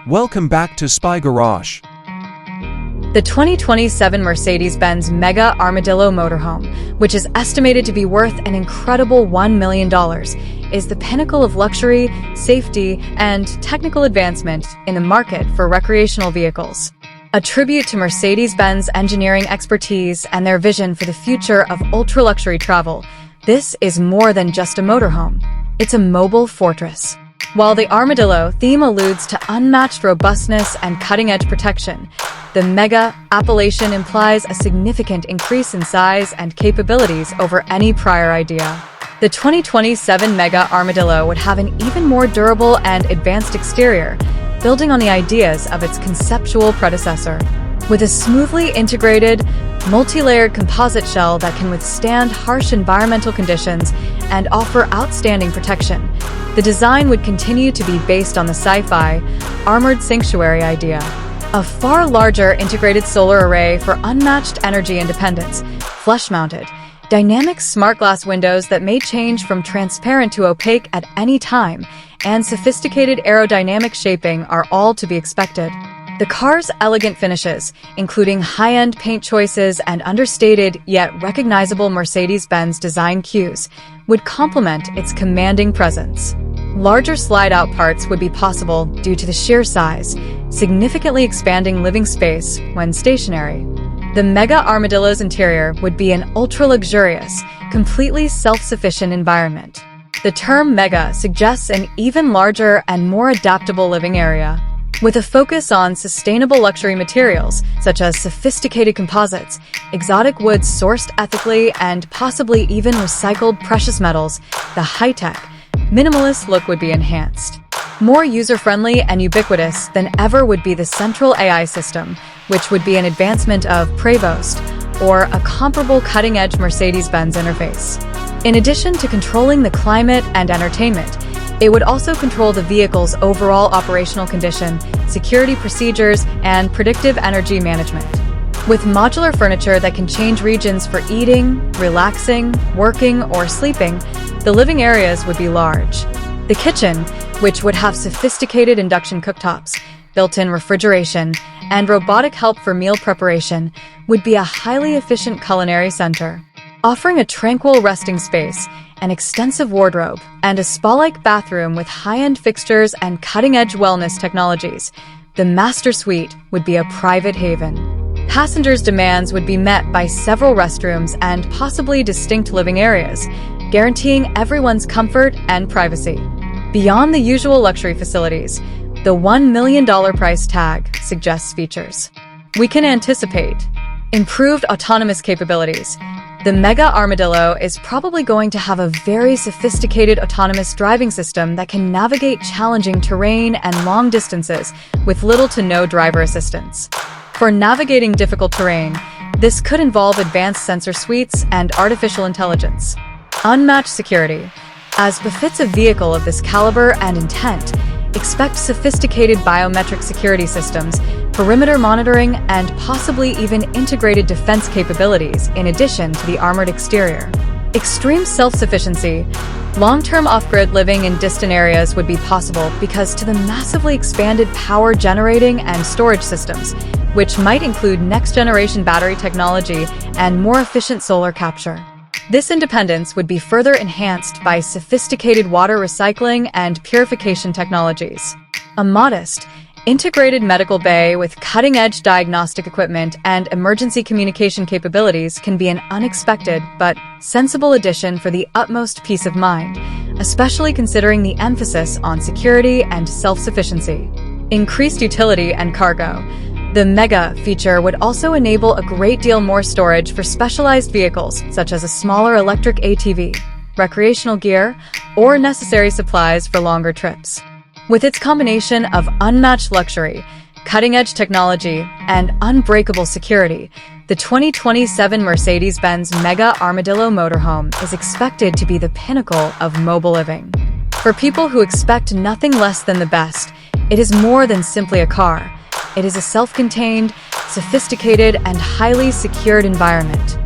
Welcome back to Spy Garage. The 2027 Mercedes-Benz Mega Armadillo Motorhome, which is estimated to be worth an incredible $1 million, is the pinnacle of luxury, safety, and technical advancement in the market for recreational vehicles. A tribute to Mercedes-Benz engineering expertise and their vision for the future of ultra-luxury travel, this is more than just a motorhome. It's a mobile fortress. While the Armadillo theme alludes to unmatched robustness and cutting-edge protection, the Mega appellation implies a significant increase in size and capabilities over any prior idea. The 2027 Mega Armadillo would have an even more durable and advanced exterior, building on the ideas of its conceptual predecessor. With a smoothly integrated, multi-layered composite shell that can withstand harsh environmental conditions and offer outstanding protection, the design would continue to be based on the sci-fi, armored sanctuary idea. A far larger integrated solar array for unmatched energy independence, flush-mounted, dynamic smart glass windows that may change from transparent to opaque at any time, and sophisticated aerodynamic shaping are all to be expected. The car's elegant finishes, including high-end paint choices and understated yet recognizable Mercedes-Benz design cues, would complement its commanding presence. Larger slide-out parts would be possible due to the sheer size, significantly expanding living space when stationary. The Mega Armadillo's interior would be an ultra-luxurious, completely self-sufficient environment. The term Mega suggests an even larger and more adaptable living area. With a focus on sustainable luxury materials, such as sophisticated composites, exotic woods sourced ethically, and possibly even recycled precious metals, the high-tech, minimalist look would be enhanced. More user-friendly and ubiquitous than ever would be the central AI system, which would be an advancement of Prevost, or a comparable cutting-edge Mercedes-Benz interface. In addition to controlling the climate and entertainment, it would also control the vehicle's overall operational condition, security procedures, and predictive energy management. With modular furniture that can change regions for eating, relaxing, working, or sleeping, the living areas would be large. The kitchen, which would have sophisticated induction cooktops, built-in refrigeration, and robotic help for meal preparation, would be a highly efficient culinary center. Offering a tranquil resting space, an extensive wardrobe, and a spa-like bathroom with high-end fixtures and cutting-edge wellness technologies, the Master Suite would be a private haven. Passengers' demands would be met by several restrooms and possibly distinct living areas, guaranteeing everyone's comfort and privacy. Beyond the usual luxury facilities, the $1 million price tag suggests features we can anticipate. Improved autonomous capabilities. The Mega Armadillo is probably going to have a very sophisticated autonomous driving system that can navigate challenging terrain and long distances with little to no driver assistance. For navigating difficult terrain, this could involve advanced sensor suites and artificial intelligence. Unmatched security. As befits a vehicle of this caliber and intent, expect sophisticated biometric security systems, perimeter monitoring, and possibly even integrated defense capabilities in addition to the armored exterior. Extreme self-sufficiency. Long-term off-grid living in distant areas would be possible because to the massively expanded power generating and storage systems, which might include next-generation battery technology and more efficient solar capture. This independence would be further enhanced by sophisticated water recycling and purification technologies. A modest, integrated medical bay with cutting-edge diagnostic equipment and emergency communication capabilities can be an unexpected but sensible addition for the utmost peace of mind, especially considering the emphasis on security and self-sufficiency. Increased utility and cargo. The Mega feature would also enable a great deal more storage for specialized vehicles, such as a smaller electric ATV, recreational gear, or necessary supplies for longer trips. With its combination of unmatched luxury, cutting-edge technology, and unbreakable security, the 2027 Mercedes-Benz Mega Armadillo Motorhome is expected to be the pinnacle of mobile living. For people who expect nothing less than the best, it is more than simply a car. It is a self-contained, sophisticated, and highly secured environment.